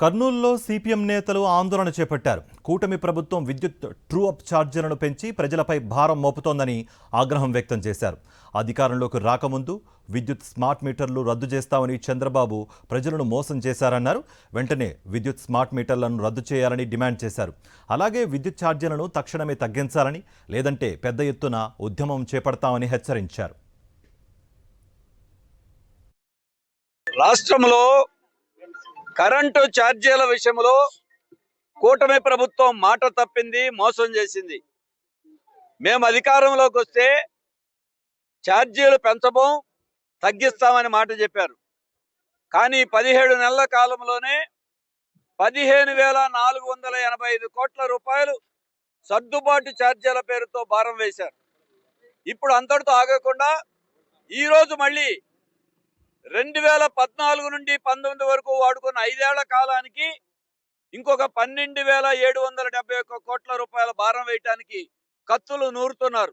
కర్నూలులో సిపిఎం నేతలు ఆందోళన చేపట్టారు. కూటమి ప్రభుత్వం విద్యుత్ ట్రూ అప్ ఛార్జీలను పెంచి ప్రజలపై భారం మోపుతోందని ఆగ్రహం వ్యక్తం చేశారు. అధికారంలోకి రాకముందు విద్యుత్ స్మార్ట్ మీటర్లు రద్దు చేస్తామని చంద్రబాబు ప్రజలను మోసం చేశారన్నారు. వెంటనే విద్యుత్ స్మార్ట్ మీటర్లను రద్దు చేయాలని డిమాండ్ చేశారు. అలాగే విద్యుత్ ఛార్జీలను తక్షణమే తగ్గించాలని, లేదంటే పెద్ద ఎత్తున ఉద్యమం చేపడతామని హెచ్చరించారు. రాష్ట్రంలో కరెంటు ఛార్జీల విషయంలో కూటమి ప్రభుత్వం మాట తప్పింది, మోసం చేసింది. మేము అధికారంలోకి వస్తే ఛార్జీలు పెంచబోం, తగ్గిస్తామని మాట చెప్పారు. కానీ 17 నెలల కాలంలోనే 15,485 కోట్ల రూపాయలు సర్దుబాటు ఛార్జీల పేరుతో భారం వేశారు. ఇప్పుడు అంతటితో ఆగకుండా ఈరోజు మళ్ళీ 2014 నుండి 19 వరకు వాడుకున్న 5 ఏళ్ల కాలానికి ఇంకొక 12,771 కోట్ల రూపాయల భారం వేయటానికి కత్తులు నూరుతున్నారు.